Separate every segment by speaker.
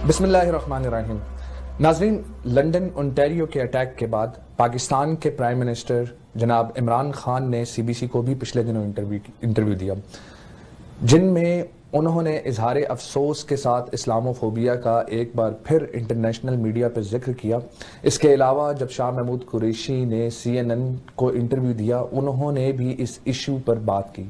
Speaker 1: بسم اللہ الرحمن الرحیم. ناظرین، لندن انٹیریو کے اٹیک کے بعد پاکستان کے پرائم منسٹر جناب عمران خان نے سی بی سی کو بھی پچھلے دنوں انٹرویو دیا، جن میں انہوں نے اظہار افسوس کے ساتھ اسلاموفوبیا کا ایک بار پھر انٹرنیشنل میڈیا پہ ذکر کیا. اس کے علاوہ جب شاہ محمود قریشی نے CNN کو انٹرویو دیا، انہوں نے بھی اس ایشو پر بات کی.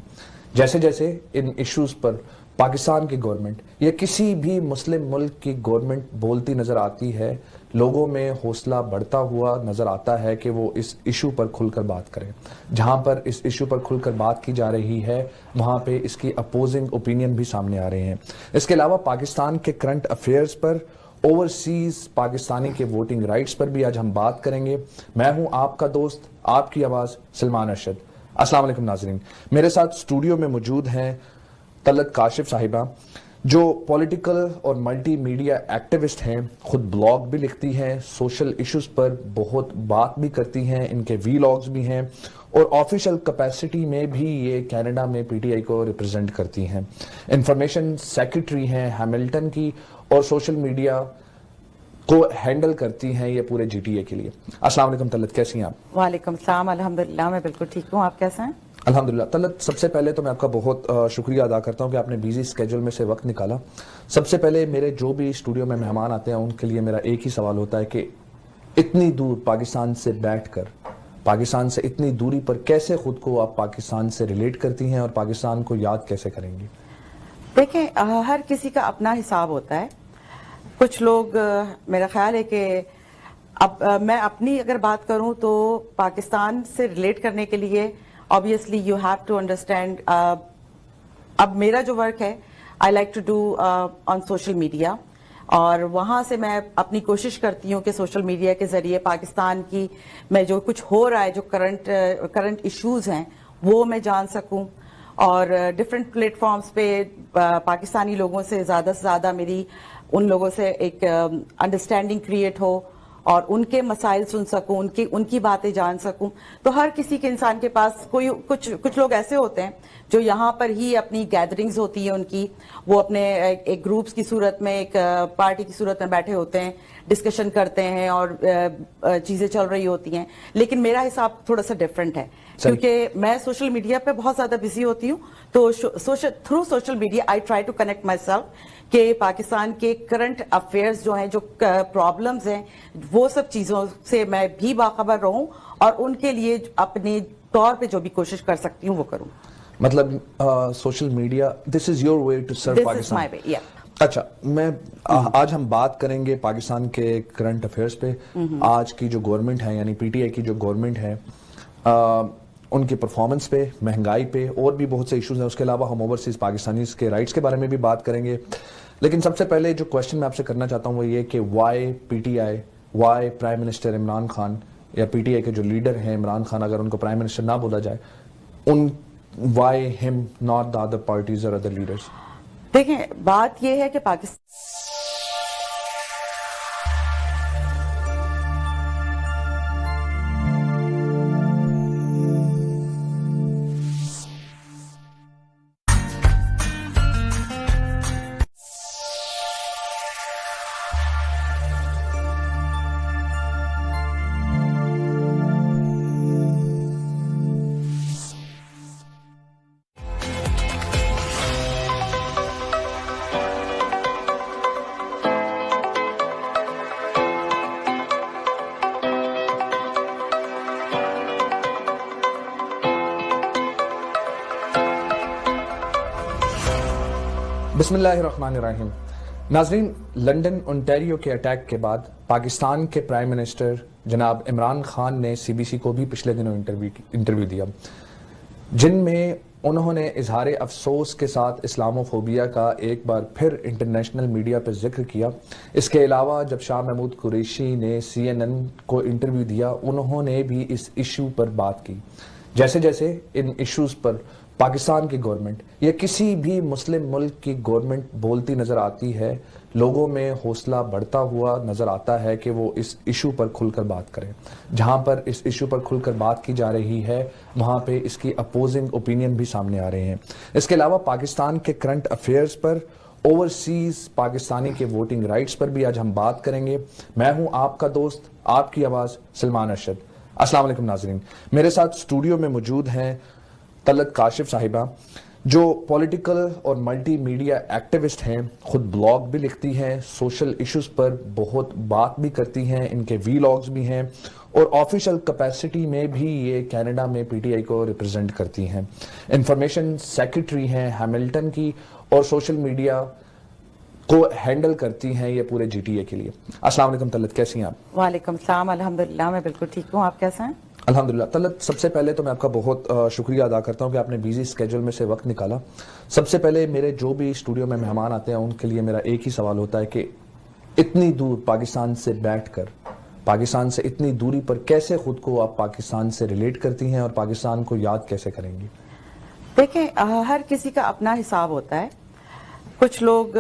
Speaker 1: جیسے جیسے ان ایشوز پر پاکستان کی گورنمنٹ یا کسی بھی مسلم ملک کی گورنمنٹ بولتی نظر آتی ہے، لوگوں میں حوصلہ بڑھتا ہوا نظر آتا ہے کہ وہ اس ایشو پر کھل کر بات کریں. جہاں پر اس ایشو پر کھل کر بات کی جا رہی ہے، وہاں پہ اس کی اپوزنگ اوپینین بھی سامنے آ رہے ہیں. اس کے علاوہ پاکستان کے کرنٹ افیئرز پر، اوورسیز پاکستانی کے ووٹنگ رائٹس پر بھی آج ہم بات کریں گے. میں ہوں آپ کا دوست، آپ کی آواز، سلمان ارشد. السلام علیکم ناظرین. میرے ساتھ اسٹوڈیو میں موجود ہیں طلعت کاشف صاحبہ، جو پولیٹیکل اور ملٹی میڈیا ایکٹیوسٹ ہیں، خود بلاگ بھی لکھتی ہیں، سوشل ایشوز پر بہت بات بھی کرتی ہیں، ان کے ویلاگز بھی ہیں، اور آفیشل کیپیسٹی میں بھی یہ کینیڈا میں پی ٹی آئی کو ریپرزینٹ کرتی ہیں. انفارمیشن سیکرٹری ہیں ہیملٹن کی، اور سوشل میڈیا کو ہینڈل کرتی ہیں یہ پورے جی ٹی اے کے لیے. السلام علیکم طلعت، کیسی ہیں آپ؟
Speaker 2: وعلیکم السلام. الحمدللہ میں بالکل ٹھیک ہوں. آپ کیسے ہیں؟
Speaker 1: الحمدللہ. طلعت، سب سے پہلے تو میں آپ کا بہت شکریہ ادا کرتا ہوں کہ آپ نے بیزی اسکیجول میں سے وقت نکالا. سب سے پہلے میرے جو بھی اسٹوڈیو میں مہمان آتے ہیں ان کے لیے میرا ایک ہی سوال ہوتا ہے کہ اتنی دور پاکستان سے بیٹھ کر، پاکستان سے اتنی دوری پر کیسے خود کو آپ پاکستان سے ریلیٹ کرتی ہیں اور پاکستان کو یاد کیسے کریں گی؟
Speaker 2: دیکھیں، ہر کسی کا اپنا حساب ہوتا ہے. کچھ لوگ، میرا خیال ہے کہ اب میں اپنی اگر بات کروں تو پاکستان سے ریلیٹ کرنے کے لیے obviously you have to understand. اب میرا جو ورک ہے I like to do on social media، اور وہاں سے میں اپنی کوشش کرتی ہوں کہ سوشل میڈیا کے ذریعے پاکستان کی میں جو کچھ ہو رہا ہے، جو کرنٹ ایشوز ہیں وہ میں جان سکوں، اور ڈفرینٹ پلیٹ فارمز پہ پاکستانی لوگوں سے زیادہ میری ان لوگوں سے ایک انڈرسٹینڈنگ کریٹ ہو، اور ان کے مسائل سن سکوں، ان کی باتیں جان سکوں. تو ہر کسی کے انسان کے پاس کچھ لوگ ایسے ہوتے ہیں جو یہاں پر ہی اپنی گیدرنگز ہوتی ہے ان کی، وہ اپنے ایک گروپس کی صورت میں، ایک پارٹی کی صورت میں بیٹھے ہوتے ہیں، ڈسکشن کرتے ہیں اور چیزیں چل رہی ہوتی ہیں. لیکن میرا حساب تھوڑا سا ڈفرینٹ ہے، کیونکہ میں سوشل میڈیا پہ بہت زیادہ بزی ہوتی ہوں. تو through social media I try to connect myself کہ پاکستان کے کرنٹ افیئرز جو ہیں، جو پرابلمز ہیں، وہ سب چیزوں سے میں بھی باخبر رہوں، اور ان کے لیے اپنے طور پہ جو بھی کوشش کر سکتی ہوں وہ کروں.
Speaker 1: مطلب social media, this is your way to serve Pakistan. اچھا، آج ہم بات کریں گے پاکستان کے کرنٹ افیئرز پہ. آج کی جو گورنمنٹ ہے، یعنی پی ٹی آئی کی جو گورنمنٹ ہے، ان کی پرفارمنس پہ، مہنگائی پہ، اور بھی بہت سے ایشوز ہیں. اس کے علاوہ ہم اوورسیز پاکستانیز کے رائٹس کے بارے میں بھی بات کریں گے. لیکن سب سے پہلے جو کوشچن میں آپ سے کرنا چاہتا ہوں وہ یہ کہ why P T I, why prime minister Imran Khan, یا پی ٹی آئی کے جو لیڈر ہیں عمران خان، اگر ان کو پرائم منسٹر نہ بولا جائے، وائی ہم ناٹ دا ادر پارٹیز اور ادر لیڈرز؟
Speaker 2: دیکھیں، بات یہ ہے کہ پاکستان
Speaker 1: بسم اللہ الرحمن الرحیم. ناظرین، لندن انٹیریو کے اٹیک کے بعد پاکستان کے پرائم منسٹر جناب عمران خان نے سی بی سی کو بھی پچھلے دنوں انٹرویو دیا، جن میں انہوں نے اظہار افسوس کے ساتھ اسلاموفوبیا کا ایک بار پھر انٹرنیشنل میڈیا پہ ذکر کیا. اس کے علاوہ جب شاہ محمود قریشی نے CNN کو انٹرویو دیا، انہوں نے بھی اس ایشو پر بات کی. جیسے جیسے ان ایشوز پر پاکستان کی گورنمنٹ یا کسی بھی مسلم ملک کی گورنمنٹ بولتی نظر آتی ہے، لوگوں میں حوصلہ بڑھتا ہوا نظر آتا ہے کہ وہ اس ایشو پر کھل کر بات کریں. جہاں پر اس ایشو پر کھل کر بات کی جا رہی ہے، وہاں پہ اس کی اپوزنگ اوپینین بھی سامنے آ رہے ہیں. اس کے علاوہ پاکستان کے کرنٹ افیئرز پر، اوورسیز پاکستانی کے ووٹنگ رائٹس پر بھی آج ہم بات کریں گے. میں ہوں آپ کا دوست, آپ کی آواز, سلمان ارشد. السلام علیکم ناظرین. میرے ساتھ اسٹوڈیو میں موجود ہیں طلعت کاشف صاحبہ, جو پولیٹیکل اور ملٹی میڈیا ایکٹیوسٹ ہیں, خود بلاگ بھی لکھتی ہیں, سوشل ایشوز پر بہت بات بھی کرتی ہیں, ان کے وی لاگز بھی ہیں, اور آفیشل کیپیسٹی میں بھی یہ کینیڈا میں پی ٹی آئی کو ریپرزینٹ کرتی ہیں. انفارمیشن سیکرٹری ہیں ہیملٹن کی, اور سوشل میڈیا کو ہینڈل کرتی ہیں یہ پورے جی ٹی اے کے لیے. السلام علیکم طلعت, کیسی ہیں آپ؟
Speaker 2: وعلیکم السلام. الحمدللہ میں بالکل ٹھیک ہوں, آپ کیسے ہیں؟
Speaker 1: الحمدللہ. طلعت, سب سے پہلے تو میں آپ کا بہت شکریہ ادا کرتا ہوں کہ آپ نے بیزی اسکیجول میں سے وقت نکالا. سب سے پہلے میرے جو بھی اسٹوڈیو میں مہمان آتے ہیں ان کے لیے میرا ایک ہی سوال ہوتا ہے کہ اتنی دور پاکستان سے بیٹھ کر, پاکستان سے اتنی دوری پر کیسے خود کو آپ پاکستان سے ریلیٹ کرتی ہیں اور پاکستان کو یاد کیسے کریں گی؟
Speaker 2: دیکھیں, ہر کسی کا اپنا حساب ہوتا ہے. کچھ لوگ,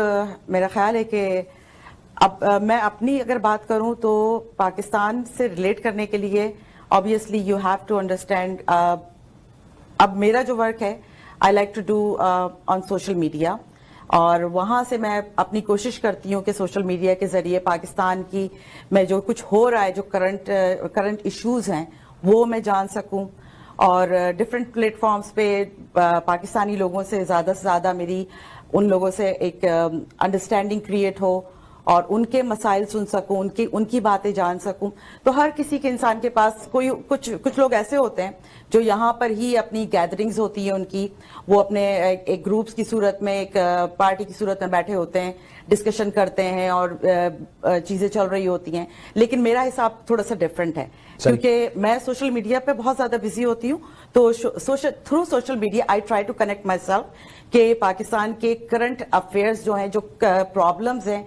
Speaker 2: میرا خیال ہے کہ اب میں اپنی اگر بات کروں تو پاکستان سے ریلیٹ کرنے کے لیے obviously you have to understand, اب میرا جو ورک ہے I like to do on social media, اور وہاں سے میں اپنی کوشش کرتی ہوں کہ سوشل میڈیا کے ذریعے پاکستان کی میں جو کچھ ہو رہا ہے, جو کرنٹ ایشوز ہیں وہ میں جان سکوں, اور ڈفرینٹ پلیٹ فارمز پہ پاکستانی لوگوں سے زیادہ میری ان لوگوں سے ایک انڈرسٹینڈنگ کریٹ ہو, اور ان کے مسائل سن سکوں, ان کی باتیں جان سکوں. تو ہر کسی کے انسان کے پاس کچھ لوگ ایسے ہوتے ہیں جو یہاں پر ہی اپنی گیدرنگز ہوتی ہیں ان کی, وہ اپنے ایک گروپس کی صورت میں, ایک پارٹی کی صورت میں بیٹھے ہوتے ہیں, ڈسکشن کرتے ہیں اور چیزیں چل رہی ہوتی ہیں. لیکن میرا حساب تھوڑا سا ڈفرینٹ ہے, کیونکہ میں سوشل میڈیا پہ بہت زیادہ بزی ہوتی ہوں. تو through social media I try to connect myself کہ پاکستان کے کرنٹ افیئرز جو ہیں, جو پرابلمز ہیں,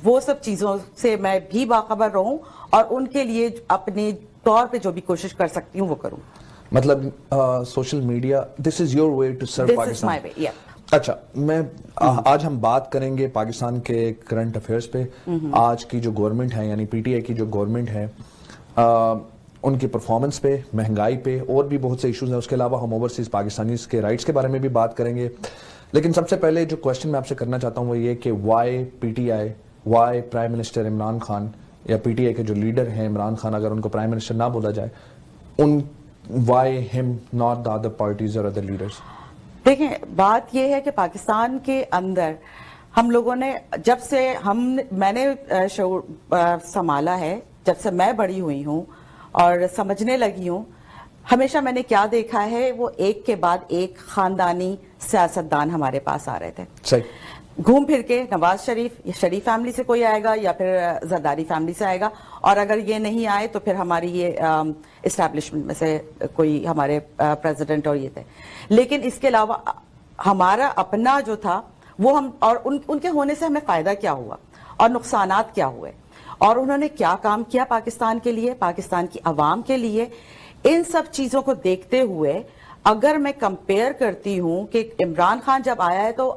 Speaker 2: وہ سب چیزوں سے میں بھی باخبر رہوں, اور ان کے لیے اپنے طور پہ جو بھی کوشش کر سکتی ہوں وہ کروں.
Speaker 1: مطلب social media, this is your way to serve Pakistan. اچھا, میں آج ہم بات کریں گے پاکستان کے کرنٹ افیئرز پہ. آج کی جو گورنمنٹ ہے, یعنی پی ٹی آئی کی جو گورنمنٹ ہے, ان کی پرفارمنس پہ, مہنگائی پہ, اور بھی بہت سے ایشوز ہیں. اس کے علاوہ ہم اوورسیز پاکستانیز کے رائٹس کے بارے میں بھی بات کریں گے. لیکن سب سے پہلے جو کوشچن میں آپ سے کرنا چاہتا ہوں وہ یہ کہ why P T I, why prime minister Imran Khan, یا پی ٹی آئی کے جو لیڈر ہیں عمران خان, اگر ان کو پرائم منسٹر نہ بولا جائے, ان وائی ہم ناٹ دا ادر پارٹیز اور ادر لیڈرز؟
Speaker 2: دیکھیں, بات یہ ہے کہ پاکستان کے اندر ہم لوگوں نے, جب سے میں نے شعور سنبھالا ہے, جب سے میں بڑی ہوئی ہوں اور سمجھنے لگی ہوں, ہمیشہ میں نے کیا دیکھا ہے, وہ ایک کے بعد ایک خاندانی سیاستدان ہمارے پاس آ رہے تھے.
Speaker 1: صحیح.
Speaker 2: گھوم پھر کے نواز شریف فیملی سے کوئی آئے گا, یا پھر زرداری فیملی سے آئے گا, اور اگر یہ نہیں آئے تو پھر ہماری یہ اسٹیبلشمنٹ میں سے کوئی ہمارے پریزیڈنٹ اور یہ تھے. لیکن اس کے علاوہ ہمارا اپنا جو تھا وہ ہم, اور ان کے ہونے سے ہمیں فائدہ کیا ہوا اور نقصانات کیا ہوئے, اور انہوں نے کیا کام کیا پاکستان کے لیے, پاکستان کی عوام کے لیے, ان سب چیزوں کو دیکھتے ہوئے اگر میں کمپیئر کرتی ہوں کہ عمران خان جب آیا ہے تو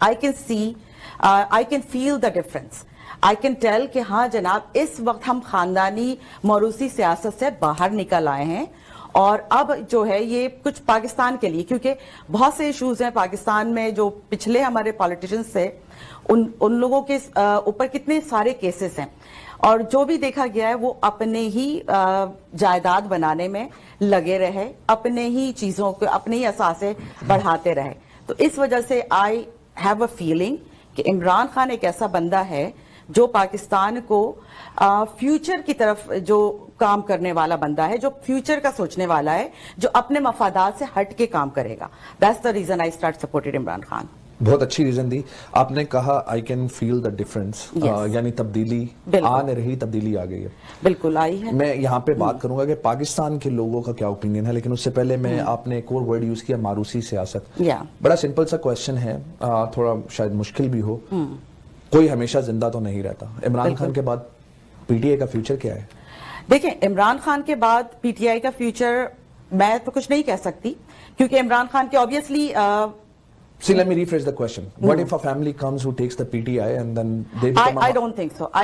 Speaker 2: I can feel the difference. I can tell کہ ہاں جناب, اس وقت ہم خاندانی موروثی سیاست سے باہر نکل آئے ہیں, اور اب جو ہے یہ کچھ پاکستان کے لیے, کیونکہ بہت سے ایشوز ہیں پاکستان میں جو پچھلے ہمارے پالیٹیشنز سے, ان لوگوں کے اوپر کتنے سارے کیسز ہیں, اور جو بھی دیکھا گیا ہے وہ اپنے ہی جائیداد بنانے میں لگے رہے, اپنے ہی چیزوں کو, اپنے ہی اثاثے بڑھاتے رہے. تو اس وجہ سے I have a feeling کہ عمران خان ایک ایسا بندہ ہے جو پاکستان کو فیوچر کی طرف جو کام کرنے والا بندہ ہے, جو فیوچر کا سوچنے والا ہے, جو اپنے مفادات سے ہٹ کے کام کرے گا. That's the reason I start supported Imran Khan.
Speaker 1: بہت اچھی ریزن دی آپ نے. کہا I can feel the difference, یعنی تبدیلی آ نہیں رہی, تبدیلی آ گئی ہے. بالکل آئی ہے. میں یہاں پہ بات کروں گا کہ پاکستان کے لوگوں کا کیا اوپینین ہے, لیکن اس سے پہلے میں, آپ نے ایک اور ورڈ یوز کیا, ماروثی سیاست. بڑا سمپل سا کوشچن ہے, تھوڑا شاید مشکل بھی ہو. کوئی ہمیشہ زندہ تو نہیں رہتا. عمران خان کے بعد پی ٹی آئی کا فیوچر کیا ہے؟
Speaker 2: دیکھیں, عمران خان کے بعد پی ٹی آئی کا فیوچر میں تو کچھ نہیں کہہ سکتی, کیونکہ عمران خان کے obviously
Speaker 1: See, let me rephrase the question. What if a family comes who takes the PTI and then they become
Speaker 2: I don't think so. I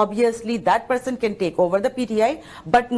Speaker 2: obviously that person can take over the PTI, but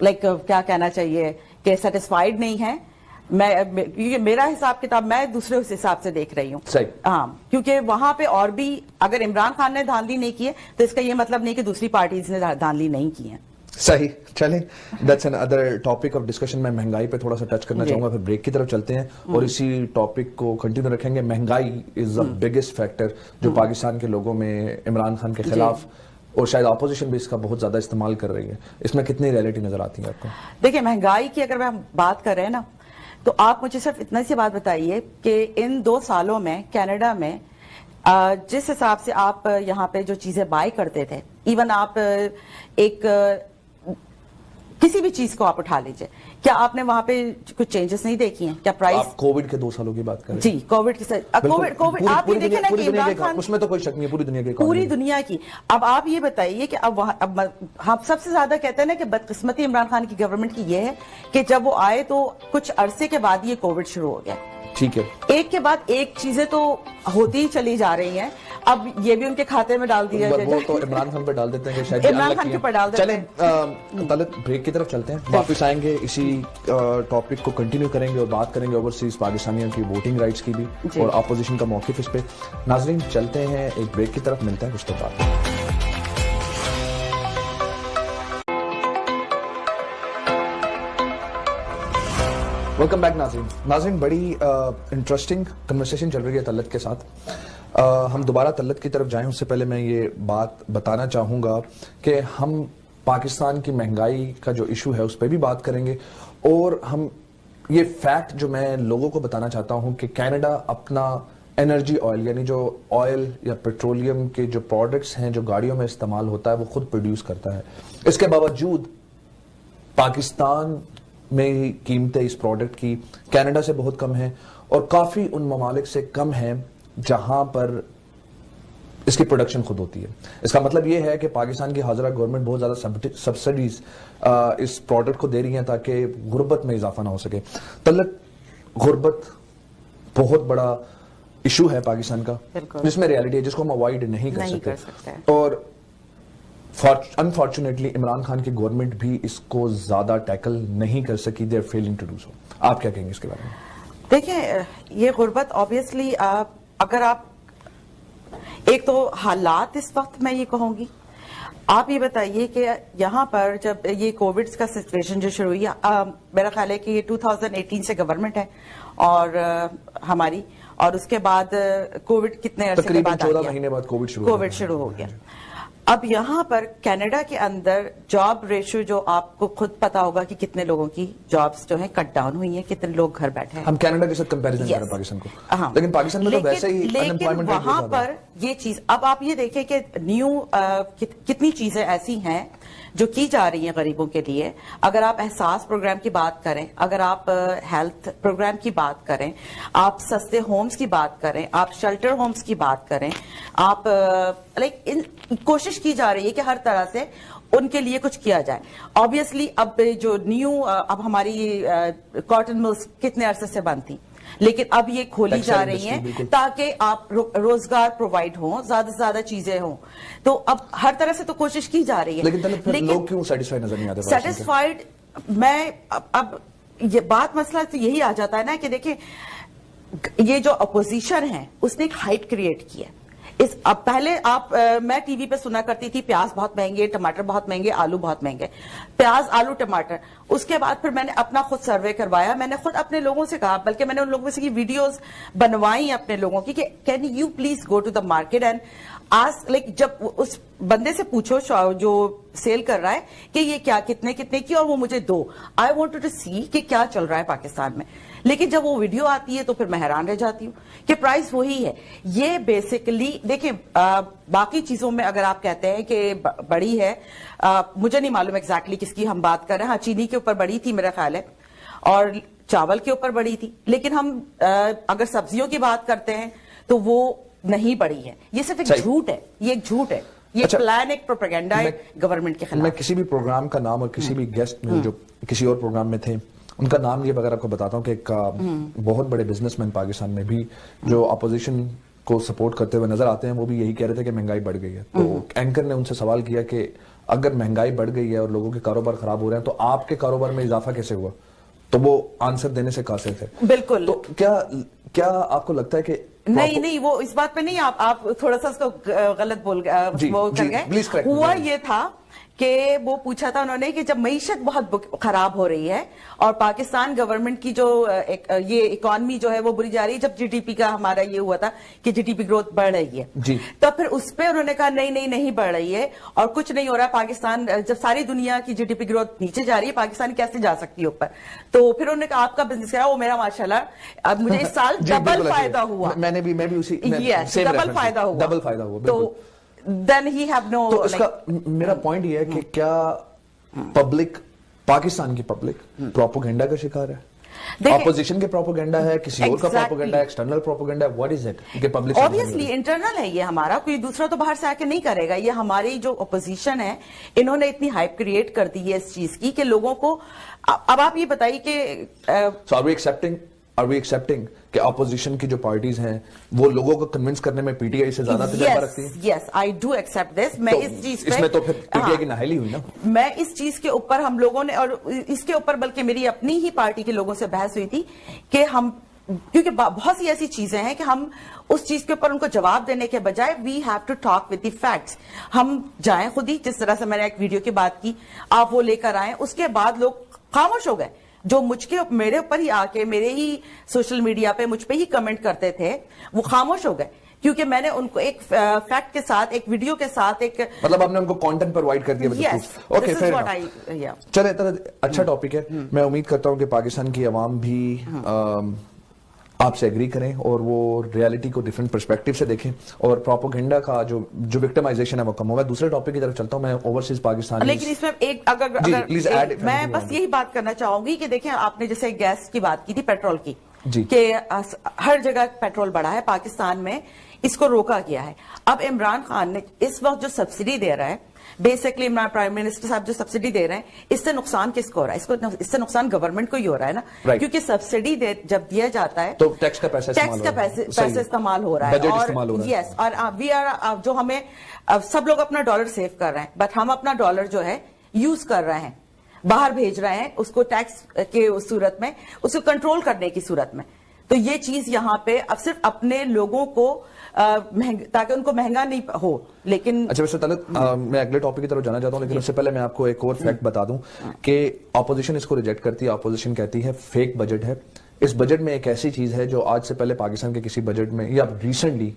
Speaker 2: like کیا کہنا چاہیے کہ satisfied نہیں ہیں. میں میرا حساب کتاب میں دوسرے اس حساب سے دیکھ رہی ہوں. ہاں, کیونکہ وہاں پہ اور بھی اگر عمران خان نے دھاندلی نہیں کی ہے تو اس کا یہ مطلب نہیں کہ دوسری پارٹیز نے دھاندلی نہیں کی ہے.
Speaker 1: صحیح. چلیں, that's an other topic of discussion. میں مہنگائی پہ تھوڑا سا ٹچ کرنا چاہوں گا, پھر بریک کی طرف چلتے ہیں اور اسی ٹاپک کو کنٹینیو رکھیں گے. مہنگائی از دا بگیسٹ فیکٹر جو پاکستان کے لوگوں میں عمران خان کے خلاف, اور شاید اپوزیشن بھی اس کا بہت زیادہ استعمال کر رہی ہے. اس میں کتنی ریئلٹی نظر آتی ہے آپ کو؟
Speaker 2: دیکھیں, مہنگائی کی اگر ہم بات کر رہے ہیں نا, تو آپ مجھے صرف اتنا سی بات بتائیے کہ ان 2 سالوں میں کینیڈا میں جس حساب سے آپ یہاں پہ جو چیزیں بائی کرتے تھے, ایون آپ ایک کسی بھی چیز کو آپ اٹھا لیجئے, کیا آپ نے وہاں پہ کچھ چینجز نہیں دیکھی ہیں؟ کیا پرائس,
Speaker 1: آپ کووڈ کے 2 سالوں کی بات کریں؟
Speaker 2: جی, کووڈ کی کووڈ آپ یہ دیکھیں نا کہ عمران خان,
Speaker 1: اس میں تو کوئی شک نہیں ہے,
Speaker 2: پوری دنیا کی. اب آپ یہ بتائیے کہ اب ہم سب سے زیادہ کہتے ہیں نا کہ بدقسمتی عمران خان کی گورنمنٹ کی یہ ہے کہ جب وہ آئے تو کچھ عرصے کے بعد یہ کووڈ شروع ہو گیا.
Speaker 1: ٹھیک ہے,
Speaker 2: ایک کے بعد ایک چیزیں تو ہوتی ہی چلی جا رہی ہیں. اب یہ بھی ان کے کھاتے میں ڈال دیا جائے,
Speaker 1: وہ تو عمران خان پہ ڈال دیتے ہیں کہ شاید
Speaker 2: عمران خان کے اوپر ڈال دیتے ہیں.
Speaker 1: چلیں طلعت, بریک کی طرف چلتے ہیں, واپس آئیں گے, اسی ٹاپک کو کنٹینیو کریں گے اور بات کریں گے اوورسیز پاکستانیوں کی ووٹنگ رائٹس کی بھی اور اپوزیشن کا موقف اس پہ. ناظرین چلتے ہیں ایک بریک کی طرف, ملتا ہے کچھ دیر بعد. ویلکم بیک ناظرین, بڑی انٹرسٹنگ کنورسیشن چل رہی ہے طلعت کے ساتھ. ہم دوبارہ طلعت کی طرف جائیں اس سے پہلے میں یہ بات بتانا چاہوں گا کہ ہم پاکستان کی مہنگائی کا جو ایشو ہے اس پہ بھی بات کریں گے, اور ہم یہ فیکٹ جو میں لوگوں کو بتانا چاہتا ہوں کہ کینیڈا اپنا انرجی آئل, یعنی جو آئل یا پیٹرولیم کے جو پروڈکٹس ہیں جو گاڑیوں میں استعمال ہوتا ہے, وہ خود پروڈیوس کرتا ہے. اس کے باوجود پاکستان میں قیمتیں اس پروڈکٹ کی کینیڈا سے بہت کم ہیں, اور کافی ان ممالک سے کم ہیں جہاں پر اس کی پروڈکشن خود ہوتی ہے. اس کا مطلب یہ ہے کہ پاکستان کی حاضرہ گورنمنٹ بہت زیادہ سبسڈیز اس پروڈکٹ کو دے رہی ہیں تاکہ غربت میں اضافہ نہ ہو سکے. طلعت, غربت بہت بڑا ایشو ہے پاکستان کا, جس میں ریالٹی ہے, جس کو ہم اوائڈ نہیں کر سکتے, اور انفارچونیٹلی عمران خان کی گورنمنٹ بھی اس کو زیادہ ٹیکل نہیں کر سکی. They are feeling to do so. آپ کیا کہیں گے اس کے بارے میں؟
Speaker 2: دیکھیں, یہ غربت آبویسلی اگر آپ ایک تو حالات اس وقت میں یہ کہوں گی, آپ یہ بتائیے کہ یہاں پر جب یہ کووڈ کا سچویشن جو شروع ہوئی, میرا خیال ہے کہ یہ 2018 سے گورنمنٹ ہے اور ہماری, اور اس کے بعد کووڈ کتنے عرصے کے بعد
Speaker 1: 14 مہینے بعد کووڈ
Speaker 2: شروع ہو گیا. اب یہاں پر کینیڈا کے اندر جاب ریشو جو آپ کو خود پتا ہوگا کہ کتنے لوگوں کی جابز جو ہیں کٹ ڈاؤن ہوئی ہیں, کتنے لوگ گھر بیٹھے ہیں.
Speaker 1: ہم کینیڈا کے ساتھ کمپیریزن کر رہے ہیں پاکستان کو, لیکن پاکستان میں تو ویسے ہی انپلائمنٹ ریٹ
Speaker 2: وہاں پر یہ چیز, اب آپ یہ دیکھیں کہ کتنی چیزیں ایسی ہیں جو کی جا رہی ہیں غریبوں کے لیے. اگر آپ احساس پروگرام کی بات کریں, اگر آپ ہیلتھ پروگرام کی بات کریں, آپ سستے ہومز کی بات کریں, آپ شیلٹر ہومز کی بات کریں, آپ کوشش کی جا رہی ہے کہ ہر طرح سے ان کے لیے کچھ کیا جائے. آبویسلی اب جو اب ہماری کاٹن ملز کتنے عرصے سے بند تھی, لیکن اب یہ کھولی جا رہی ہیں تاکہ آپ روزگار پرووائڈ ہوں, زیادہ سے زیادہ چیزیں ہوں. تو اب ہر طرح سے تو کوشش کی جا رہی ہے,
Speaker 1: لیکن لوگ کیوں سیٹسفائی نظر نہیں آتے؟
Speaker 2: سیٹسفائیڈ میں اب یہ بات مسئلہ تو یہی آ جاتا ہے نا کہ دیکھیں, یہ جو اپوزیشن ہے اس نے ایک ہائپ کریٹ کی ہے. اب پہلے میں ٹی وی پہ سنا کرتی تھی پیاز بہت مہنگے, ٹماٹر بہت مہنگے, آلو بہت مہنگے, پیاز, آلو, ٹماٹر. اس کے بعد پھر میں نے اپنا خود سروے کروایا, میں نے خود اپنے لوگوں سے کہا, بلکہ میں نے ان لوگوں سے ویڈیوز بنوائی اپنے لوگوں کی کہ can you please go to the market and ask, like جب اس بندے سے پوچھو جو سیل کر رہا ہے کہ یہ کیا کتنے کی, اور وہ مجھے دو. آئی وانٹ ٹو سی کہ کیا چل رہا ہے پاکستان میں. لیکن جب وہ ویڈیو آتی ہے تو پھر میں حیران رہ جاتی ہوں کہ پرائس وہی ہے. یہ بیسیکلی دیکھیں, باقی چیزوں میں اگر آپ کہتے ہیں کہ بڑی ہے, مجھے نہیں معلوم ایگزیکٹلی کس کی ہم بات کر رہے ہیں. ہاں, چینی کے اوپر بڑی تھی میرا خیال ہے, اور چاول کے اوپر بڑی تھی, لیکن ہم اگر سبزیوں کی بات کرتے ہیں تو وہ نہیں بڑی ہے. یہ صرف ایک جھوٹ ہے, یہ ایک جھوٹ ہے, یہ پلان, ایک پروپیگنڈا ہے گورنمنٹ کے خلاف.
Speaker 1: میں کسی بھی پروگرام کا نام اور کسی بھی گیسٹ میں جو کسی اور پروگرام میں تھے ان کا نام یہ وغیرہ آپ کو بتاتا ہوں کہ ایک بہت بڑے بزنس مین پاکستان میں بھی جو اپوزیشن کو سپورٹ کرتے ہوئے نظر آتے ہیں, وہ بھی یہی کہہ رہے تھے کہ مہنگائی بڑھ گئی ہے. تو اینکر نے ان سے سوال کیا کہ اگر مہنگائی بڑھ گئی ہے اور لوگوں کے کاروبار خراب ہو رہے ہیں تو آپ کے کاروبار میں اضافہ کیسے ہوا؟ تو وہ آنسر دینے سے قاصر تھے.
Speaker 2: بالکل.
Speaker 1: تو کیا آپ کو لگتا ہے کہ
Speaker 2: نہیں وہ اس بات پہ نہیں, آپ تھوڑا سا اس کو غلط بول گئے. ہوا یہ تھا کہ وہ پوچھا تھا انہوں نے کہ جب معیشت بہت خراب ہو رہی ہے اور پاکستان گورنمنٹ کی جو یہ اکانومی جو ہے وہ بری جا رہی ہے, جب جی ڈی پی کا ہمارا یہ ہوا تھا کہ جی ڈی پی گروتھ بڑھ رہی ہے, تو پھر اس پہ انہوں نے کہا نہیں بڑھ رہی ہے اور کچھ نہیں ہو رہا پاکستان, جب ساری دنیا کی جی ڈی پی گروتھ نیچے جا رہی ہے پاکستان کیسے جا سکتی ہے اوپر. تو پھر انہوں نے کہا آپ کا بزنس کیا, وہ میرا ماشاءاللہ اب مجھے اس سال ڈبل فائدہ ہوا.
Speaker 1: میں بھی اسی
Speaker 2: ڈبل فائدہ ہوا. تو then he have no.
Speaker 1: تو اس کا میرا پوائنٹ یہ ہے کہ کیا پبلک, پاکستان کی پبلک پروپیگنڈا کا شکار ہے؟ اپوزیشن کے پروپیگنڈا ہے, کسی اور کا پروپیگنڈا ہے, ایکسٹرنل پروپیگنڈا ہے, what is it کہ پبلک
Speaker 2: obviously انٹرنل ہے یہ ہمارا, کوئی دوسرا تو باہر سے آ کے نہیں کرے گا. یہ ہماری جو اپوزیشن ہے انہوں نے اتنی ہائپ کریٹ کر دی ہے اس چیز کی کہ لوگوں کو. اب آپ یہ بتائیے کہ
Speaker 1: are we accepting کہ اپوزیشن کی جو پارٹیز ہیں وہ لوگوں کو کنونس کرنے میں پی ٹی آئی سے زیادہ تجربہ رکھتی ہیں؟
Speaker 2: Yes, I do accept this. میں اس چیز پہ,
Speaker 1: اس میں تو پھر پی ٹی آئی کی نااہلی ہوئی نا.
Speaker 2: میں اس چیز کے اوپر ہم لوگوں نے, اور اس کے اوپر بلکہ میری اپنی ہی پارٹی کے لوگوں سے بحث ہوئی تھی کہ ہم, کیونکہ بہت سی ایسی چیزیں ہیں کہ ہم اس چیز کے اوپر ان کو جواب دینے کے بجائے we have to talk with the facts. ہم جائیں خود ہی, جس طرح سے میں نے ایک ویڈیو کی بات کی, آپ وہ لے کر آئیں, اس کے بعد لوگ خاموش ہو گئے. جو میرے اوپر ہی آ کے میرے ہی سوشل میڈیا پہ مجھ پہ ہی کمنٹ کرتے تھے وہ خاموش ہو گئے, کیونکہ میں نے ان کو ایک فیکٹ کے ساتھ, ایک ویڈیو کے ساتھ, ایک مطلب
Speaker 1: آپ نے ان کو کانٹینٹ پرووائڈ کر دیا. چلے اچھا ٹاپک ہے. میں امید کرتا ہوں کہ پاکستان کی عوام بھی آپ سے ایگری کریں اور وہ ریالٹی کو ڈفرنٹ پرسپیکٹیو سے دیکھیں اور پروپیگنڈا کا جو وکٹمائزیشن ہے وہ کم ہوگا. دوسرے ٹاپک کی طرف چلتا ہوں میں, اوورسیز پاکستان.
Speaker 2: لیکن اس میں ایک میں بس یہی بات کرنا چاہوں گی کہ دیکھیں آپ نے جیسے گیس کی بات کی تھی, پیٹرول کی, کہ ہر جگہ پیٹرول بڑھا ہے پاکستان میں, اس کو روکا گیا ہے. اب عمران خان نے اس وقت جو سبسڈی دے رہا ہے, بیسکلی عمران پرائم منسٹر صاحب جو سبسڈی دے رہے ہیں, اس سے نقصان کس کو ہو رہا ہے؟ اس سے نقصان گورنمنٹ کو ہی ہو رہا ہے نا, کیونکہ سبسڈی جب دیا جاتا ہے
Speaker 1: تو ٹیکس کا پیسہ
Speaker 2: استعمال ہو رہا ہے. اور یس, اور جو ہمیں سب لوگ اپنا ڈالر سیو کر رہے ہیں, بٹ ہم اپنا ڈالر جو ہے یوز کر رہے ہیں, باہر بھیج رہے ہیں اس کو ٹیکس کے صورت میں, اس کو کنٹرول کرنے کی صورت میں. تو یہ چیز یہاں پہ اب صرف اپنے لوگوں کو تاکہ ان کو مہنگا نہیں ہو. لیکن
Speaker 1: اچھا ویسے طلعت, میں اگلے ٹاپک کی طرف جانا چاہتا ہوں, لیکن اس سے پہلے میں آپ کو ایک اور فیکٹ بتا دوں کہ اپوزیشن اس کو ریجیکٹ کرتی ہے. اپوزیشن کہتی ہے فیک بجٹ ہے. اس بجٹ میں ایک ایسی چیز ہے جو آج سے پہلے پاکستان کے کسی بجٹ میں یا ریسنٹلی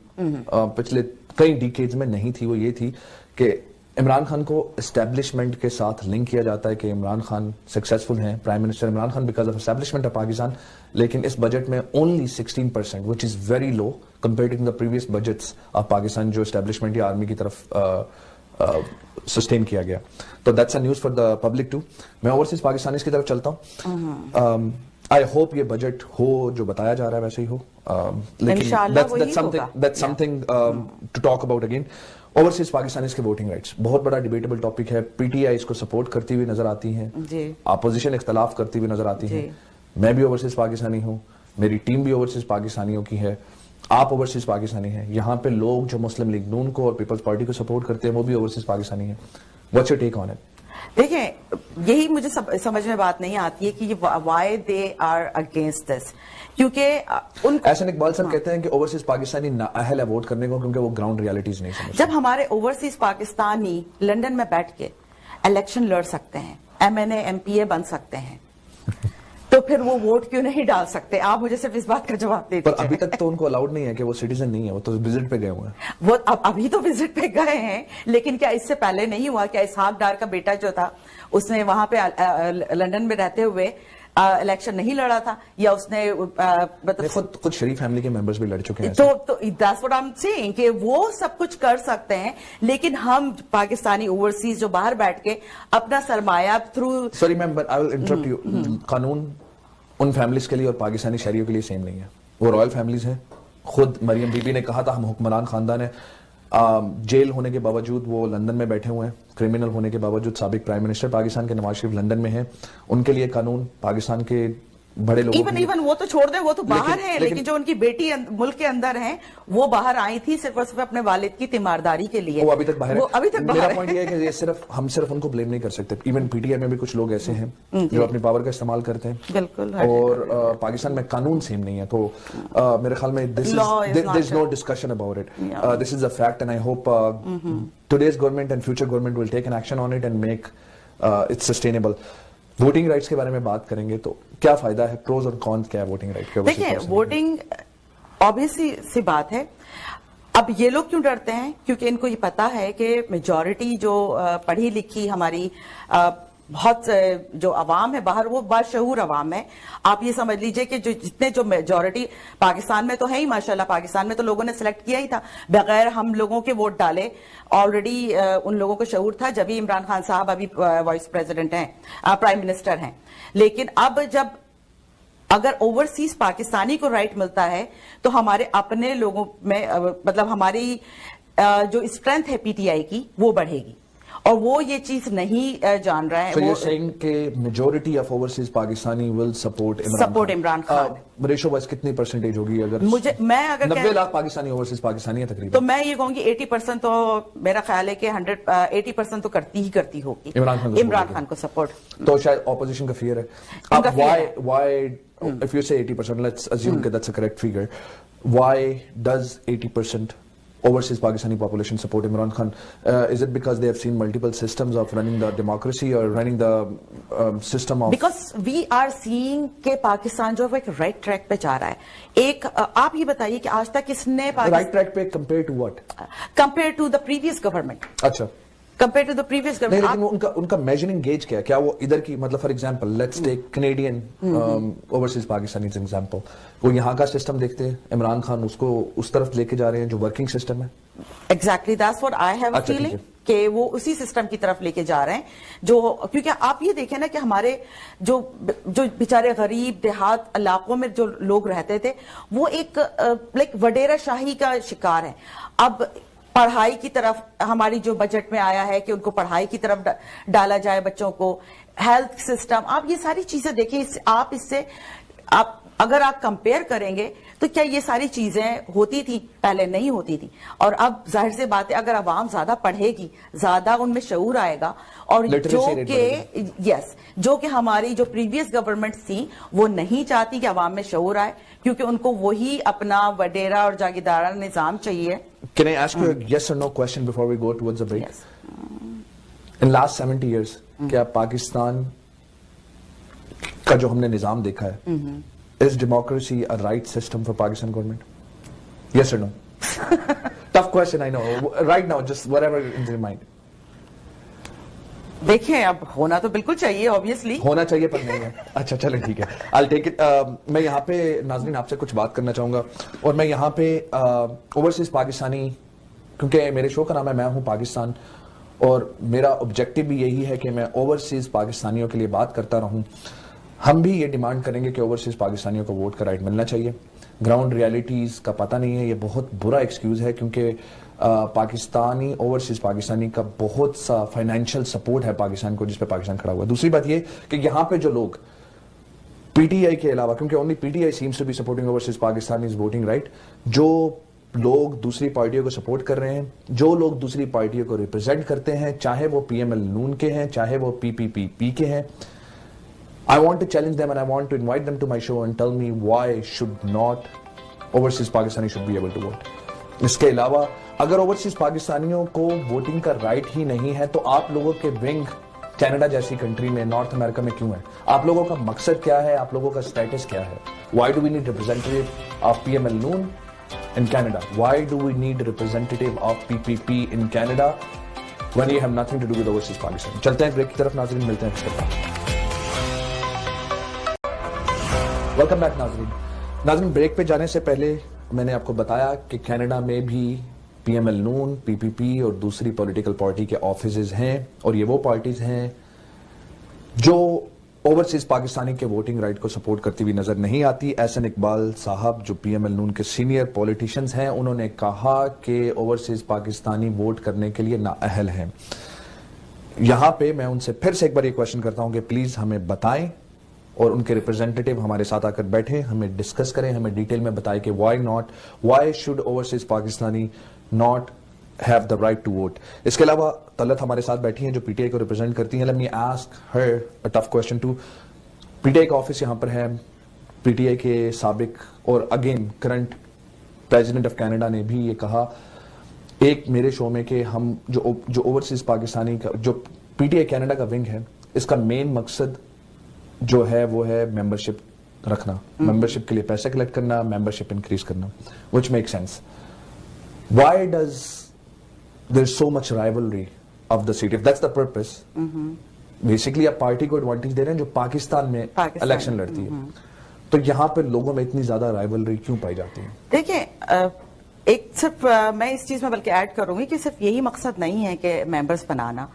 Speaker 1: پچھلے کئی ڈیکیڈز میں نہیں تھی. وہ یہ تھی کہ عمران خان کو اسٹیبلشمنٹ کے ساتھ لنک کیا جاتا ہے کہ عمران خان سکسیسفل ہیں, prime minister Imran Khan because of establishment of Pakistan. لیکن اس بجٹ میں only 16% which is very low compared to the previous budgets of Pakistan جو اسٹیبلشمنٹ یا آرمی کی طرف سسٹین کیا گیا. تو that's a news for the public too. میں اوورسیز پاکستانیز کی طرف چلتا ہوں. I hope یہ بجٹ ہو جو بتایا جا رہا ہے ویسے ہی ہو, لیکن that's something to talk about again. Overseas Pakistanis کے ووٹنگ رائٹس بہت بڑا ڈیبیٹیبل ٹاپک ہے. پی ٹی آئی اس کو سپورٹ کرتی ہوئی نظر آتی ہیں, اپوزیشن اختلاف کرتی ہوئی نظر آتی ہے. میں بھی اوورسیز پاکستانی ہوں, میری ٹیم بھی اوورسیز پاکستانیوں کی ہے, آپ اوورسیز پاکستانی ہیں. یہاں پہ لوگ جو مسلم لیگ نون کو اور پیپلز پارٹی کو سپورٹ کرتے ہیں وہ بھی اوورسیز پاکستانی ہیں. What's your take on it?
Speaker 2: دیکھیں, یہی مجھے سمجھ میں بات نہیں آتی ہے کہ why they are against this, کیونکہ
Speaker 1: احسن اقبال صاحب کہتے ہیں کہ اوورسیز پاکستانی نااہل ہے ووٹ کرنے کو کیونکہ وہ گراؤنڈ ریالٹیز نہیں سمجھتے.
Speaker 2: جب ہمارے اوورسیز پاکستانی لنڈن میں بیٹھ کے الیکشن لڑ سکتے ہیں, M N A M P A بن سکتے ہیں, تو پھر وہ ووٹ کیوں نہیں ڈال سکتے؟ آپ مجھے صرف اس بات کا جواب دے دیجیے.
Speaker 1: پر ابھی تک تو ان کو الاؤڈ نہیں ہے کہ وہ سٹیزن نہیں ہے, وہ تو وزٹ پہ گئے ہوئے ہیں.
Speaker 2: وہ ابھی تو وزٹ پہ گئے ہیں, لیکن کیا اس سے پہلے نہیں ہوا؟ کیا اسحاق ڈار کا بیٹا جو تھا اس نے وہاں پہ لنڈن میں رہتے ہوئے الیکشن نہیں لڑا تھا؟ یا اس نے
Speaker 1: خود شریف فیملی کے ممبرز بھی لڑ چکے ہیں.
Speaker 2: تو that's what I'm saying کہ وہ سب کچھ کر سکتے ہیں, لیکن ہم پاکستانی اوورسیز جو باہر بیٹھ کے اپنا سرمایہ through
Speaker 1: sorry ma'am but I will interrupt you. قانون ان فیملیز کے لیے اور پاکستانی شہریوں کے لیے سیم نہیں ہے. وہ رائل فیملیز ہیں. خود مریم بی بی نے کہا تھا ہم حکمران خاندان ہیں. جیل ہونے کے باوجود وہ لندن میں بیٹھے ہوئے ہیں, کرمنل ہونے کے باوجود. سابق پرائم منسٹر پاکستان کے نواز شریف لندن میں ہیں. ان کے لیے قانون, پاکستان کے بڑے لوگوں
Speaker 2: ایون وہ تو چھوڑ دیں, وہ تو باہر ہیں,
Speaker 1: لیکن
Speaker 2: لیکن جو ان کی بیٹی ملک کے اندر ہیں وہ باہر آئی تھی صرف اور صرف اپنے والد کی تیمارداری کے لیے.
Speaker 1: وہ ابھی تک باہر ہے. میرا
Speaker 2: ہے.
Speaker 1: پوائنٹ یہ ہے کہ ہم صرف ان کو بلیم نہیں کر سکتے. ایون پی ٹی آئی میں بھی کچھ لوگ ایسے ہیں جو اپنی پاور کا استعمال کرتے ہیں,
Speaker 2: بالکل,
Speaker 1: اور پاکستان میں قانون سیم نہیں ہے, تو میرے خیال میں there is no discussion about it. This is a fact, and I hope today's government and future government will take an action on it and make it sustainable. Voting rights کے بارے میں بات کریں گے تو کیا فائدہ ہے, پروز اور کونس کیا ہے ووٹنگ رائٹ کے؟
Speaker 2: دیکھیں, ووٹنگ آبویسلی سی بات ہے. اب یہ لوگ کیوں ڈرتے ہیں؟ کیونکہ ان کو یہ پتا ہے کہ میجورٹی جو پڑھی لکھی ہماری بہت جو عوام ہے باہر, وہ باشعور عوام ہے. آپ یہ سمجھ لیجئے کہ جتنے جو میجورٹی پاکستان میں تو ہے ہی, ماشاءاللہ پاکستان میں تو لوگوں نے سلیکٹ کیا ہی تھا بغیر ہم لوگوں کے ووٹ ڈالے. آلریڈی ان لوگوں کو شعور تھا, جب ہی عمران خان صاحب ابھی وائس پریزیڈنٹ ہیں, پرائم منسٹر ہیں. لیکن اب جب اگر اوورسیز پاکستانی کو رائٹ ملتا ہے تو ہمارے اپنے لوگوں میں مطلب ہماری جو اسٹرینتھ ہے پی ٹی آئی کی وہ بڑھے گی, اور وہ یہ چیز نہیں جان رہا ہے.
Speaker 1: So you're saying کہ majority of overseas Pakistani will support
Speaker 2: Imran Khan.
Speaker 1: Ratio wise کتنی پرسنٹیج ہوگی؟ اگر
Speaker 2: میں اگر
Speaker 1: 90 لاکھ پاکستانی اوورسیز پاکستانی ہے تقریباً,
Speaker 2: تو میں یہ کہوں گی 80% تو میرا خیال ہے کہ 80% تو کرتی ہوگی عمران خان کو سپورٹ.
Speaker 1: تو شاید اپوزیشن کا فیئر ہے. اب why if you say 80%, let's assume that that's a correct figure, why does 80% overseas Pakistani population support Imran Khan? Is it because they have seen multiple systems of running the democracy or running the system of...
Speaker 2: Because we are seeing کہ پاکستان جو ایک right track پہ جا رہا ہے. ایک آپ یہ بتائیے کہ آج تک کس نے
Speaker 1: رائٹ ٹریک پہ compared to what?
Speaker 2: Compared to the previous government.
Speaker 1: اچھا,
Speaker 2: compared to the previous government.
Speaker 1: نہیں, لیکن ان کا میجرنگ گیج کیا ہے؟ کیا وہ ادھر کی, مطلب for example let's take Canadian overseas Pakistani example, وہ یہاں کا سسٹم دیکھتے ہیں, عمران خان اس کو اس طرف لے کے جا رہے ہیں جو ورکنگ سسٹم ہے.
Speaker 2: Exactly that's what I have feeling کہ وہ اسی سسٹم کی طرف لے کے جا رہے ہیں جو, کیونکہ آپ یہ دیکھیں نا کہ ہمارے جو بیچارے غریب دیہات علاقوں میں جو لوگ رہتے تھے وہ ایک لائک وڈیرہ شاہی کا شکار ہیں. اب پڑھائی کی طرف ہماری جو بجٹ میں آیا ہے کہ ان کو پڑھائی کی طرف ڈالا جائے بچوں کو, ہیلتھ سسٹم, آپ یہ ساری چیزیں دیکھیں. آپ اس سے اگر آپ کمپیئر کریں گے تو کیا یہ ساری چیزیں ہوتی تھی؟ پہلے نہیں ہوتی تھی. اور اب ظاہر سے بات ہے اگر عوام زیادہ پڑھے گی, زیادہ ان میں شعور آئے گا, اور جو کہ ہماری جو پریویس گورنمنٹ تھی وہ نہیں چاہتی کہ عوام میں شعور آئے, کیونکہ ان کو وہی اپنا وڈیرہ اور جاگیردارانہ نظام چاہیے.
Speaker 1: Can I ask you a yes or no question before we go towards the break? Yes. In last 70 years, کیا پاکستان کا جو ہم نے نظام دیکھا ہے, is democracy a right system for Pakistan government? Yes or no? Tough question, I know. Right now, just whatever in your mind.
Speaker 2: دیکھیں, اب ہونا تو بالکل چاہیے, obviously
Speaker 1: ہونا چاہیے پر نہیں ہے. اچھا چلیں ٹھیک ہے, I'll take it. میں یہاں پہ ناظرین آپ سے کچھ بات کرنا چاہوں گا, اور میں یہاں پہ اوورسیز پاکستانی, کیونکہ میرے شو کا نام ہے میں ہوں پاکستان, اور میرا آبجیکٹو بھی یہی ہے کہ میں اوورسیز پاکستانیوں کے لیے بات کرتا رہوں. ہم بھی یہ ڈیمانڈ کریں گے کہ اوورسیز پاکستانیوں کو ووٹ کا رائٹ ملنا چاہیے. گراؤنڈ ریالٹیز کا پتہ نہیں ہے, یہ بہت برا ایکسکیوز ہے, کیونکہ پاکستانی اوورسیز پاکستانی کا بہت سا فائنینشیل سپورٹ ہے پاکستان کو, جس پہ پاکستان کھڑا ہوا ہے. دوسری بات یہ کہ یہاں پہ جو لوگ پی ٹی آئی کے علاوہ, کیونکہ only P T I seems to be supporting overseas Pakistanis voting right, جو لوگ دوسری پارٹیوں کو سپورٹ کر رہے ہیں, جو لوگ دوسری پارٹیوں کو ریپرزینٹ کرتے ہیں, چاہے وہ پی ایم ایل نون کے ہیں, چاہے وہ پی پی پی پی کے ہیں, I want to challenge them and I want to invite them to my show and tell me why should not overseas Pakistani should be able to vote. اس کے علاوہ اگر اوورسیز پاکستانیوں کو ووٹنگ کا رائٹ ہی نہیں ہے تو آپ لوگوں کے ونگ کینیڈا جیسی کنٹری میں, نارتھ امریکہ میں کیوں ہے؟ آپ لوگوں کا مقصد کیا ہے؟ آپ لوگوں کا اسٹیٹس کیا ہے؟ Why do we need representative of PML Noon in Canada? Why do we need representative of PPP in Canada when you have nothing to do with overseas Pakistan? چلتے ہیں بریک کی طرف ناظرین, ملتے ہیں اس کے بعد. ویلکم بیک ناظرین, بریک پہ جانے سے پہلے میں نے آپ کو بتایا کہ کینیڈا میں بھی پی ایم ایل نون, پی پی پی اور دوسری پولیٹیکل پارٹی کے آفیسز ہیں, اور یہ وہ پارٹیز ہیں جو اوورسیز پاکستانی کے ووٹنگ رائٹ کو سپورٹ کرتی ہوئی نظر نہیں آتی. احسن اقبال صاحب جو پی ایم ایل نون کے سینئر پولیٹیشنز ہیں, انہوں نے کہا کہ اوورسیز پاکستانی ووٹ کرنے کے لیے نااہل ہیں. یہاں پہ میں ان سے پھر سے ایک بار یہ کوشچن کرتا ہوں کہ پلیز ہمیں بتائیں اور ان کے ریپرزینٹیٹیو ہمارے ساتھ آ کر بیٹھیں, ہمیں ڈسکس کریں, ہمیں ڈیٹیل میں بتائیں کہ why should overseas Pakistani not have the right to vote. اس کے علاوہ طلعت ہمارے ساتھ بیٹھی ہیں جو پی ٹی آئی کو ریپرزینٹ کرتی ہیں. Let me ask her a tough question too. P T I کا آفس یہاں پر ہے, پی ٹی آئی کے سابق اور again current president of Canada نے بھی یہ کہا ایک میرے شو میں کہ ہم جو اوورسیز پاکستانی کا جو پی ٹی آئی کینیڈا کا ونگ ہے, اس کا مین مقصد جو ہے وہ ہے ممبرشپ رکھنا, ممبرشپ کے لیے پیسے کلیکٹ کرنا, ممبرشپ انکریز کرنا, which makes sense. Why does there is so much rivalry of the seat? If that's the purpose, basically آپ پارٹی کو ایڈوانٹیج دے رہے ہیں جو پاکستان میں الیکشن لڑتی ہے, تو یہاں پہ لوگوں میں اتنی زیادہ رائولری کیوں پائی جاتی ہے؟
Speaker 2: دیکھیں, ایک صرف میں اس چیز میں بلکہ ایڈ کروں گی کہ صرف یہی مقصد نہیں ہے کہ ممبرز بنانا,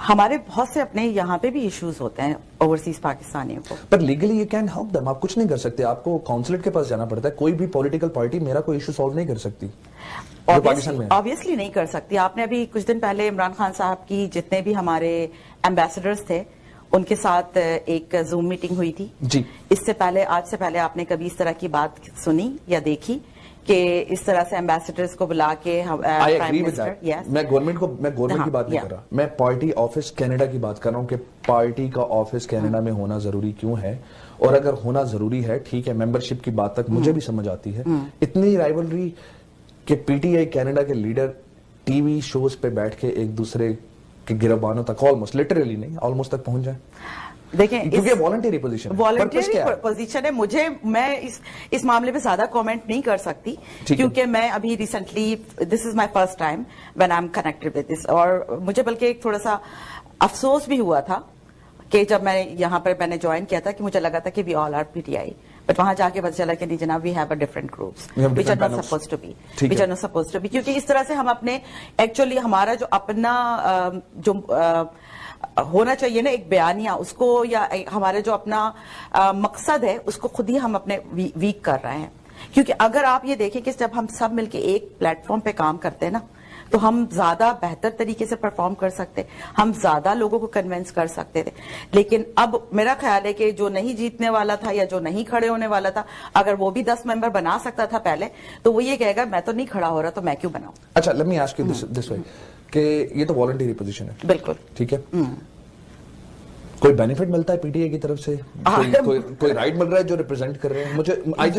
Speaker 2: ہمارے بہت سے اپنے یہاں پہ بھی ایشوز ہوتے ہیں اوورسیز پاکستانیوں کو.
Speaker 1: پر legally you can help them, آپ کچھ نہیں کر سکتے, آپ کو کونسلیٹ کے پاس جانا پڑتا ہے. کوئی بھی پولیٹیکل پارٹی میرا کوئی ایشو سالو نہیں کر سکتی جو پاکستان میں.
Speaker 2: آبویسلی نہیں کر سکتی. آپ نے ابھی کچھ دن پہلے عمران خان صاحب کی جتنے بھی ہمارے ایمبیسڈرز تھے ان کے ساتھ ایک زوم میٹنگ ہوئی تھی
Speaker 1: جی.
Speaker 2: اس سے پہلے, آج سے پہلے آپ نے کبھی اس طرح کی بات سنی یا دیکھی کہ اس طرح سے ایمبیسڈرز کو بلا کے
Speaker 1: میں گورنمنٹ کی بات نہیں کر رہا, میں پارٹی آفس کینیڈا کی بات کر رہا ہوں کہ پارٹی کا آفس کینیڈا میں ہونا ضروری کیوں ہے, اور اگر ہونا ضروری ہے ٹھیک ہے, ممبرشپ کی بات تک مجھے بھی سمجھ آتی ہے. اتنی رائولری کہ پی ٹی آئی کینیڈا کے لیڈر ٹی وی شوز پہ بیٹھ کے ایک دوسرے کے گربانوں تک آلموسٹ, لٹرلی نہیں, آلموسٹ تک پہنچ جائیں.
Speaker 2: دیکھیں
Speaker 1: کیونکہ والنٹری پوزیشن
Speaker 2: ہے, میں اس معاملے پہ زیادہ کامنٹ نہیں کر سکتی کیونکہ میں ابھی recently this is my first time when I am connected with this, اور مجھے بلکہ ایک تھوڑا سا افسوس بھی ہوا تھا کہ جب میں یہاں پر میں نے جوائن کیا تھا کہ مجھے لگا تھا کہ we all are P T I, but وہاں جا کے پتہ چلا کہ نہیں جناب, we have a different groups which are not supposed to be, کیونکہ اس طرح سے ہم اپنے ایکچولی ہمارا جو اپنا جو ہونا چاہیے نا ایک بیانیہ, اس کو یا ہمارے جو اپنا مقصد ہے اس کو خود ہی ہم اپنے ویک کر رہے ہیں. کیونکہ اگر آپ یہ دیکھیں کہ جب ہم سب مل کے ایک پلیٹ فارم پہ کام کرتے ہیں نا, تو ہم زیادہ بہتر طریقے سے پرفارم کر سکتے, ہم زیادہ لوگوں کو کنونس کر سکتے تھے. لیکن اب میرا خیال ہے کہ جو نہیں جیتنے والا تھا یا جو نہیں کھڑے ہونے والا تھا, اگر وہ بھی 10 ممبر بنا سکتا تھا پہلے, تو وہ یہ کہے گا میں تو نہیں کھڑا ہو رہا تو میں کیوں بناؤں.
Speaker 1: اچھا, let me ask you this way کہ یہ تو والنٹری پوزیشن ہے,
Speaker 2: بالکل
Speaker 1: ٹھیک ہے, کوئی بینیفٹ ملتا ہے پی ٹی آئی کی طرف سے, کوئی رائٹ مل رہا ہے جو ریپرزینٹ کر رہے ہیں؟ مجھے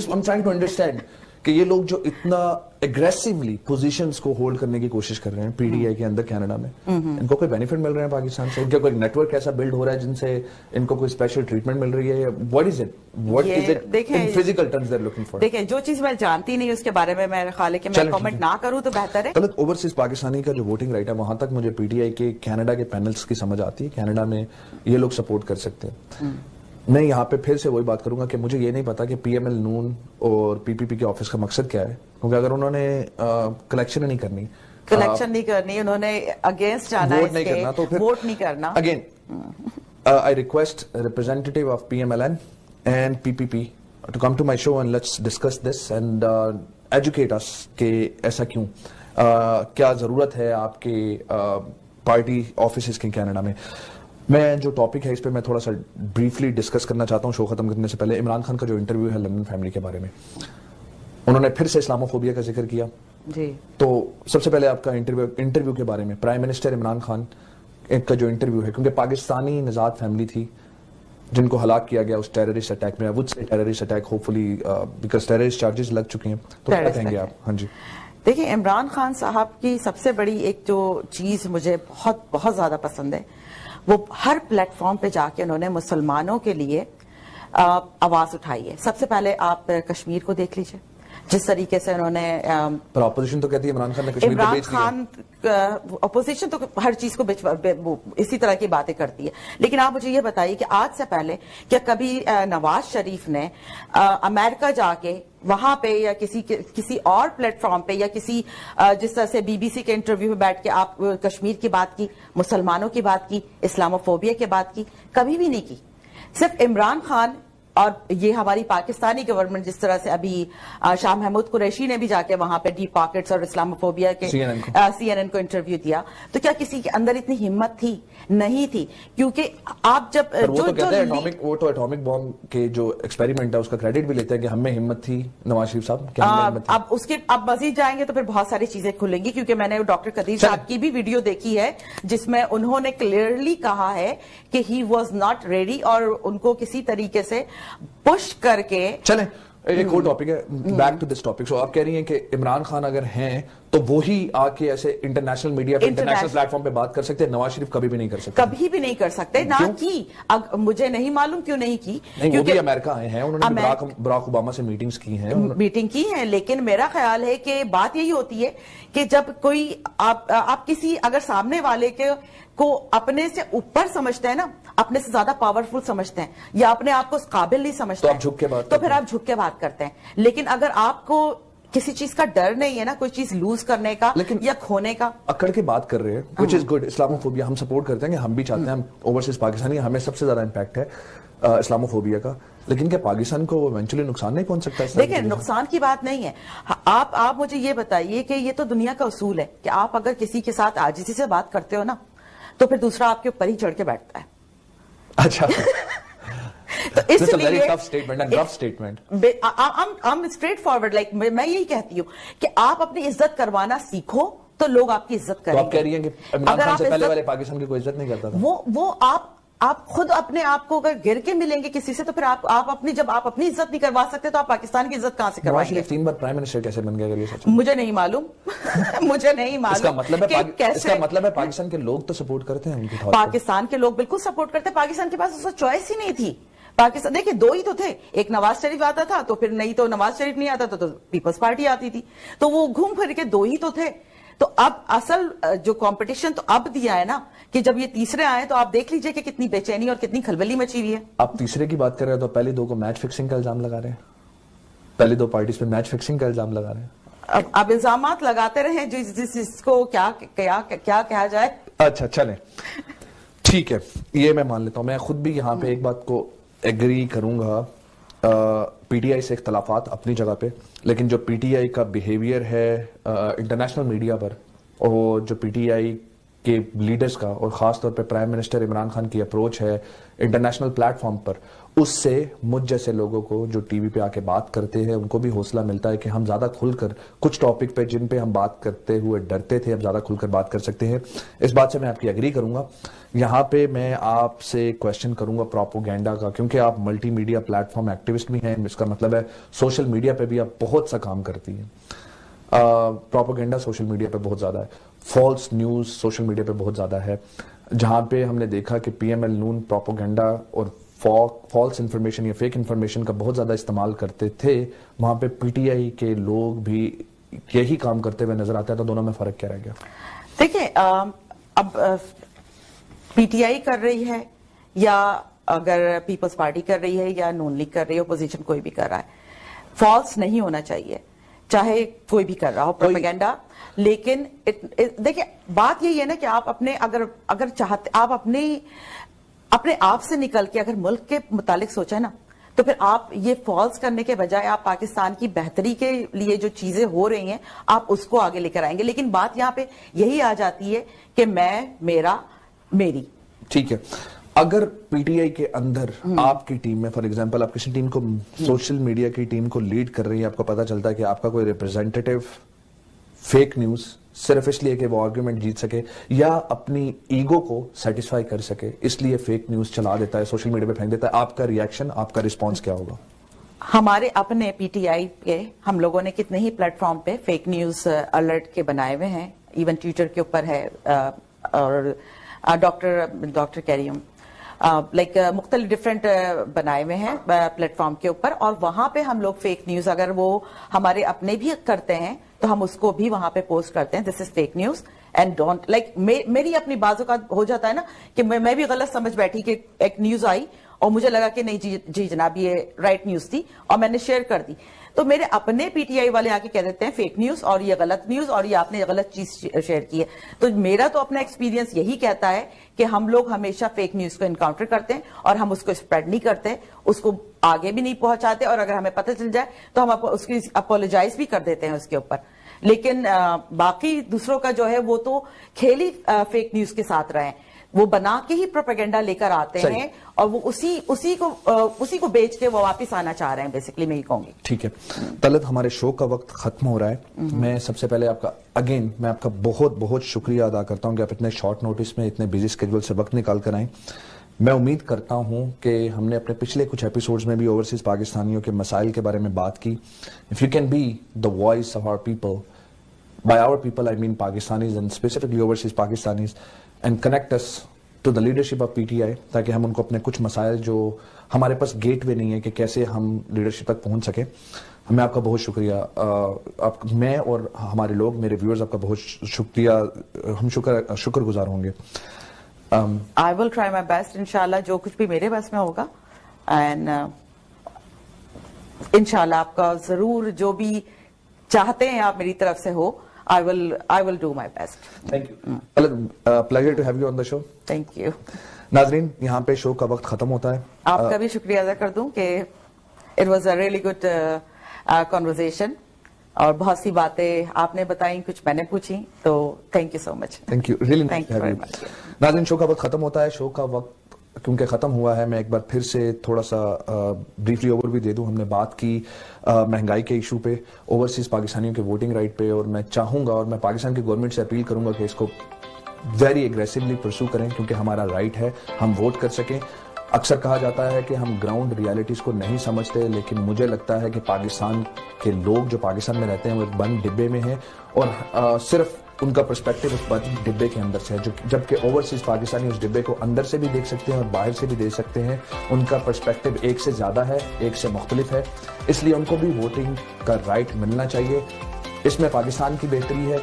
Speaker 1: I'm trying to understand کہ یہ لوگ جو اتنا اگریسولی پوزیشنز کو ہولڈ کرنے کی کوشش کر رہے ہیں پی ڈی آئی کے اندر کینیڈا میں, ان کو کوئی بینیفٹ مل رہے ہیں پاکستان سے؟ ان کا کوئی نیٹ ورک ایسا بلڈ ہو رہا ہے جن سے ان کو کوئی اسپیشل ٹریٹمنٹ مل رہی ہے؟ What is it in physical terms they are looking for?
Speaker 2: دیکھیں, جو چیز میں جانتی نہیں اس کے بارے میں میرا خیال ہے کہ میں کامنٹ نہ کروں تو بہتر ہے.
Speaker 1: غلط اوورسیز پاکستانی کا جو ووٹنگ رائٹ ہے وہاں تک مجھے پی ٹی آئی کے کینیڈا کے پینلز کی سمجھ آتی ہے, کینیڈا میں یہ لوگ سپورٹ کر سکتے ہیں. میں یہاں پہ پھر سے وہی بات کروں گا کہ مجھے یہ نہیں پتا کہ پی ایم ایل نون اور پی پی پی کے آفس کا مقصد کیا ہے, کیونکہ اگر انہوں نے کلیکشن نہیں کرنی, انہوں نے اگینسٹ جانا ہے, ووٹ نہیں کرنا, تو پھر ووٹ نہیں کرنا. Again I request representative of PMLN and PPP to come to my show and let's discuss this and educate us کہ ایسا کیوں, کیا ضرورت ہے آپ کے پارٹی آفیسز کے کینیڈا میں. میں جو ٹاپک ہے اس پہ میں تھوڑا سا بریفلی ڈسکس کرنا چاہتا ہوں شو ختم کرنے سے پہلے. عمران خان کا جو انٹرویو ہے لندن فیملی کے بارے میں, انہوں نے پھر سے اسلاموفوبیا کا ذکر کیا.
Speaker 2: جی,
Speaker 1: تو سب سے پہلے آپ کا انٹرویو کے بارے میں, پرائم منسٹر عمران خان کا جو انٹرویو ہے, کیونکہ پاکستانی نژاد فیملی تھی جن کو ہلاک کیا گیا اس ٹیررسٹ اٹیک میں, would say terrorist attack hope fully because terrorist charges لگ چکے ہیں, تو کیا کہیں گے آپ؟ ہاں جی.
Speaker 2: دیکھیں, عمران خان صاحب کی سب سے بڑی ایک جو چیز مجھے بہت بہت زیادہ پسند ہے, وہ ہر پلیٹ فارم پہ جا کے انہوں نے مسلمانوں کے لیے آواز اٹھائی ہے. سب سے پہلے آپ کشمیر کو دیکھ لیجئے, جس طریقے سے انہوں نے,
Speaker 1: پر اپوزیشن تو کہتی ہے عمران خان نے کشمیر کو بیچ دیا.
Speaker 2: اپوزیشن تو ہر چیز کو اسی طرح کی باتیں کرتی ہے, لیکن آپ مجھے یہ بتائیے کہ آج سے پہلے کیا کبھی نواز شریف نے امریکہ جا کے وہاں پہ یا کسی اور پلیٹ فارم پہ یا کسی جس طرح سے بی بی سی کے انٹرویو میں بیٹھ کے آپ کشمیر کی بات کی, مسلمانوں کی بات کی, اسلاموفوبیا کی بات کی؟ کبھی بھی نہیں کی. صرف عمران خان اور یہ ہماری پاکستانی گورنمنٹ جس طرح سے ابھی شاہ محمود قریشی نے بھی جا کے وہاں پہ ڈیپ پاکٹس اور اسلاموفوبیا کے CNN کو انٹرویو دیا, تو کیا کسی کے اندر اتنی ہمت تھی؟ نہیں تھی, کیونکہ آپ جب
Speaker 1: وہ تو ایٹامک بم کے جو ایکسپیریمنٹ ہے اس کا کریڈٹ بھی لیتے ہیں کہ ہم میں ہمت تھی نواز شریف صاحب.
Speaker 2: اب مزید جائیں گے تو پھر بہت ساری چیزیں کھلیں گی, کیونکہ میں نے ڈاکٹر قدیر صاحب کی بھی ویڈیو دیکھی ہے جس میں انہوں نے کلیئرلی کہا ہے کہ ہی واز ناٹ ریڈی, اور ان کو کسی طریقے سے پش کر کے.
Speaker 1: چلیں ایک اور ٹاپک ہے, بیک ٹو دس ٹاپک. سو آپ کہہ رہی ہیں کہ عمران خان اگر ہیں تو وہی آ کے ایسے انٹرنیشنل میڈیا پہ انٹرنیشنل پلیٹ فارم پہ بات کر سکتے ہیں, نواز شریف کبھی بھی نہیں کر سکتے.
Speaker 2: کبھی بھی نہیں کر سکتے, نہ کی. مجھے نہیں معلوم کیوں نہیں کی.
Speaker 1: وہ بھی امریکہ آئے ہیں, انہوں نے براک اوباما سے میٹنگز کی ہیں,
Speaker 2: لیکن میرا خیال ہے کہ بات یہی ہوتی ہے کہ جب کوئی آپ کسی اگر سامنے والے کو اپنے سے اوپر سمجھتے ہیں نا, اپنے سے زیادہ پاورفل سمجھتے ہیں, یا اپنے آپ کو اس قابل نہیں سمجھتے تو پھر آپ جھک کے بات کرتے ہیں. لیکن اگر آپ کو کسی چیز کا ڈر نہیں ہے نا, کوئی چیز لوز کرنے کا یا کھونے کا,
Speaker 1: اکڑ کے بات کر رہے ہیں, which is good. اسلاموفوبیا ہم سپورٹ کرتے ہیں کہ ہم بھی چاہتے ہیں, ہم اوورسیز پاکستانی, ہمیں سب سے زیادہ امپیکٹ ہے اسلاموفوبیا کا, لیکن کیا پاکستان کو ایونچولی نقصان نہیں پہنچ سکتا؟
Speaker 2: دیکھیں نقصان کی بات نہیں ہے. آپ مجھے یہ بتائیے کہ یہ تو دنیا کا اصول ہے کہ آپ اگر کسی کے ساتھ عاجزی سے بات کرتے ہو نا تو پھر دوسرا آپ کے اوپر ہی چڑھ کے بیٹھتا ہے.
Speaker 1: اچھا,
Speaker 2: تو اس لیے اسٹریٹ فارورڈ لائک میں یہی کہتی ہوں کہ آپ اپنی عزت کروانا سیکھو تو لوگ آپ کی عزت کریں گے.
Speaker 1: آپ کہہ رہی ہیں کہ عمران خان سے پہلے والے پاکستان کی کوئی عزت نہیں کرتا تھا.
Speaker 2: وہ آپ خود اپنے آپ کو اگر گر کے ملیں گے کسی سے تو پھر جب آپ اپنی عزت نہیں کروا سکتے تو آپ پاکستان کی عزت کہاں سے کروائیں گے؟
Speaker 1: 3 بار پرائم منسٹر کیسے بن گیا؟
Speaker 2: مجھے نہیں معلوم. مجھے نہیں معلوم.
Speaker 1: اس کا مطلب ہے پاکستان کے لوگ تو سپورٹ کرتے ہیں ان کی.
Speaker 2: پاکستان کے لوگ بالکل سپورٹ کرتے ہیں. پاکستان کے پاس اس کو چوائس ہی نہیں تھی. پاکستان دیکھیں 2 ہی تو تھے, ایک نواز شریف آتا تھا تو پھر نہیں تو نواز شریف نہیں آتا تو پیپلز پارٹی آتی تھی, تو وہ گھوم پھر کے 2 ہی تو تھے. تو اب اصل جو کمپٹیشن تو اب دیا ہے نا کہ جب یہ تیسرے آئے تو آپ دیکھ لیجئے کہ کتنی بے چینی اور کتنی کھلبلی مچی ہوئی ہے.
Speaker 1: آپ تیسرے کی بات کر رہے ہیں تو پہلے 2 کو میچ فکسنگ کا الزام لگا رہے ہیں, پہلے 2 پارٹیز پہ میچ فکسنگ کا الزام لگا رہے ہیں.
Speaker 2: اب الزامات لگاتے رہے جس کو کیا کہا جائے.
Speaker 1: اچھا چلیں ٹھیک ہے, یہ میں مان لیتا ہوں. میں خود بھی یہاں پہ ایک بات کو ایگری کروں گا, پی ٹی آئی سے اختلافات اپنی جگہ پہ, لیکن جو پی ٹی آئی کا بیہیویئر ہے انٹرنیشنل میڈیا پر, اور جو پی ٹی آئی کے لیڈرز کا اور خاص طور پہ پرائم منسٹر عمران خان کی اپروچ ہے انٹرنیشنل پلیٹ فارم پر, اس سے مجھ جیسے لوگوں کو جو ٹی وی پہ آ کے بات کرتے ہیں ان کو بھی حوصلہ ملتا ہے کہ ہم زیادہ کھل کر کچھ ٹاپک پہ جن پہ ہم بات کرتے ہوئے ڈرتے تھے اب زیادہ کھل کر بات کر سکتے ہیں. اس بات سے میں آپ کی ایگری کروں گا. یہاں پہ میں آپ سے کویشچن کروں گا پروپوگینڈا کا, کیونکہ آپ multi media plate form activist بھی ہیں, اس کا مطلب ہے سوشل میڈیا پہ بھی آپ بہت سا کام کرتی ہیں. پروپوگینڈا سوشل میڈیا پہ بہت زیادہ ہے, فالس نیوز سوشل میڈیا پہ بہت زیادہ ہے, جہاں پہ ہم نے دیکھا کہ پی ایم ایل نون پروپوگینڈا اور فالس انفارمیشن یا فیک انفارمیشن کا بہت زیادہ استعمال کرتے تھے, وہاں پہ پی ٹی آئی کے لوگ بھی یہی کام کرتے ہوئے نظر آتے ہیں. تو دونوں میں فرق کیا رہ گیا؟
Speaker 2: دیکھیں اب پی ٹی آئی کر رہی ہے یا اگر پیپلز پارٹی کر رہی ہے یا نون لیگ کر رہی ہے, اپوزیشن کوئی بھی کر رہا ہے, فالس نہیں ہونا چاہیے چاہے کوئی بھی کر رہا ہو پروپیگنڈا. لیکن دیکھیں بات یہی ہے نا کہ آپ اپنے اگر چاہتے آپ اپنے آپ سے نکل کے اگر ملک کے متعلق سوچیں نا تو پھر آپ یہ فالس کرنے کے بجائے آپ پاکستان کی بہتری کے لیے جو چیزیں ہو رہی ہیں آپ اس کو آگے لے کر آئیں گے. لیکن بات یہاں پہ یہی آ جاتی ہے کہ میں میرا میری.
Speaker 1: ٹھیک ہے, اگر پی ٹی آئی کے اندر آپ کی ٹیم میں فار ایگزامپل آپ کسی ٹیم کو سوشل میڈیا کی ٹیم کو لیڈ کر رہی ہیں, آپ کو پتا چلتا ہے کہ آپ کا کوئی ریپرزینٹیٹیو فیک نیوز صرف اس لیے کہ وہ آرگیومنٹ جیت سکے یا اپنی ایگو کو سیٹسفائی کر سکے اس لیے فیک نیوز چلا دیتا ہے, سوشل میڈیا پہ پھینک دیتا ہے, آپ کا ریئیکشن آپ کا رسپانس کیا ہوگا؟
Speaker 2: ہمارے اپنے پی ٹی آئی کے ہم لوگوں نے کتنے ہی پلیٹ فارم پہ فیک نیوز الرٹ کے بنائے ہوئے ہیں, ایون ٹویٹر کے اوپر ہے اور ڈاکٹر کیریم لائک مختلف ڈفرینٹ بنائے ہوئے ہیں پلیٹ فارم کے اوپر, اور وہاں پہ ہم لوگ فیک نیوز اگر وہ ہمارے اپنے بھی کرتے ہیں تو ہم اس کو بھی وہاں پہ پوسٹ کرتے ہیں, this is fake news and don't like. میری اپنی بازو کا ہو جاتا ہے نا کہ میں بھی غلط سمجھ بیٹھی کہ ایک نیوز آئی اور مجھے لگا کہ نہیں جی جناب یہ رائٹ نیوز تھی اور میں نے شیئر کر دی. تو میرے اپنے پی ٹی آئی والے آ کے کہہ دیتے ہیں فیک نیوز اور یہ غلط نیوز اور یہ آپ نے غلط چیز شیئر کی ہے. تو میرا تو اپنا ایکسپیرینس یہی کہتا ہے کہ ہم لوگ ہمیشہ فیک نیوز کو انکاؤنٹر کرتے ہیں اور ہم اس کو اسپریڈ نہیں کرتے, اس کو آگے بھی نہیں پہنچاتے, اور اگر ہمیں پتہ چل جائے تو ہم اس کی اپولوجائز بھی کر دیتے ہیں اس کے اوپر. لیکن باقی دوسروں کا جو ہے وہ تو کھیل ہی فیک نیوز کے ساتھ رہے ہیں, وہ بنا کے ہی پروپیگنڈا لے کر آتے ہیں اور وہ اسی کو بیچ کے وہ واپس آنا چاہ رہے ہیں, بیسیکلی میں یہ کہوں گی.
Speaker 1: ٹھیک ہے طلعت, ہمارے شو کا وقت ختم ہو رہا ہے. میں سب سے پہلے میں آپ کا بہت بہت شکریہ ادا کرتا ہوں کہ آپ اتنے شارٹ نوٹس میں اتنے بزی اسکیڈول سے وقت نکال کر آئیں. میں امید کرتا ہوں کہ ہم نے اپنے پچھلے کچھ ایپیسوڈز میں بھی اوورسیز پاکستانیوں کے مسائل کے بارے میں بات کی. If you can be the voice of our people, by our people I mean Pakistanis and specifically overseas Pakistanis, and connect us to the leadership of PTI, تاکہ ہم ان کو اپنے کچھ مسائل جو ہمارے پاس گیٹ وے نہیں ہے کہ کیسے ہم لیڈرشپ تک پہنچ سکیں. میں آپ کا بہت شکریہ, میں اور ہمارے لوگ, میرے ویورز آپ کا بہت شکریہ, ہم شکر گزار ہوں گے.
Speaker 2: I will try my best انشاءاللہ جو کچھ بھی میرے بس میں ہوگا, اینڈ انشاءاللہ آپ کا ضرور جو بھی چاہتے ہیں آپ میری طرف سے ہو, I will do my best.
Speaker 1: Thank you. Pleasure to have you on the show.
Speaker 2: Thank you.
Speaker 1: ناظرین, یہاں پہ شو کا وقت ختم ہوتا ہے.
Speaker 2: آپ کا بھی شکریہ ادا کر دوں کہ it was a really good conversation, اور بہت سی باتیں آپ نے بتائیں, کچھ میں نے پوچھی, تو thank you so much.
Speaker 1: Thank you. Really
Speaker 2: Thank you very much.
Speaker 1: ناظرین, شو کا وقت ختم ہوتا ہے. شو کا وقت کیونکہ ختم ہوا ہے, میں ایک بار پھر سے تھوڑا سا بریفلی اوور بھی دے دوں. ہم نے بات کی مہنگائی کے ایشو پہ, اوورسیز پاکستانیوں کے ووٹنگ رائٹ پہ, اور میں چاہوں گا اور میں پاکستان کی گورنمنٹ سے اپیل کروں گا کہ اس کو ویری ایگریسولی پرسو کریں, کیونکہ ہمارا رائٹ ہے ہم ووٹ کر سکیں. اکثر کہا جاتا ہے کہ ہم گراؤنڈ ریالٹیز کو نہیں سمجھتے, لیکن مجھے لگتا ہے کہ پاکستان کے لوگ جو پاکستان میں رہتے ہیں وہ ایک بند ڈبے میں ہیں, اور صرف ان کا پرسپیکٹو اس بند ڈبے کے اندر سے ہے, جبکہ اوورسیز پاکستانی اس ڈبے کو اندر سے بھی دیکھ سکتے ہیں اور باہر سے بھی دیکھ سکتے ہیں. ان کا پرسپیکٹو ایک سے زیادہ ہے, ایک سے مختلف ہے, اس لیے ان کو بھی ووٹنگ کا رائٹ ملنا چاہیے. اس میں پاکستان کی بہتری ہے,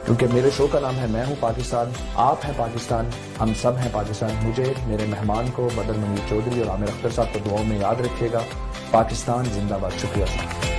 Speaker 1: کیونکہ میرے شو کا نام ہے میں ہوں پاکستان, آپ ہیں پاکستان, ہم سب ہیں پاکستان. مجھے, میرے مہمان کو بدر منیر چودھری اور عامر اختر صاحب کو دعاؤں میں یاد رکھیے گا. پاکستان زندہ باد. شکریہ.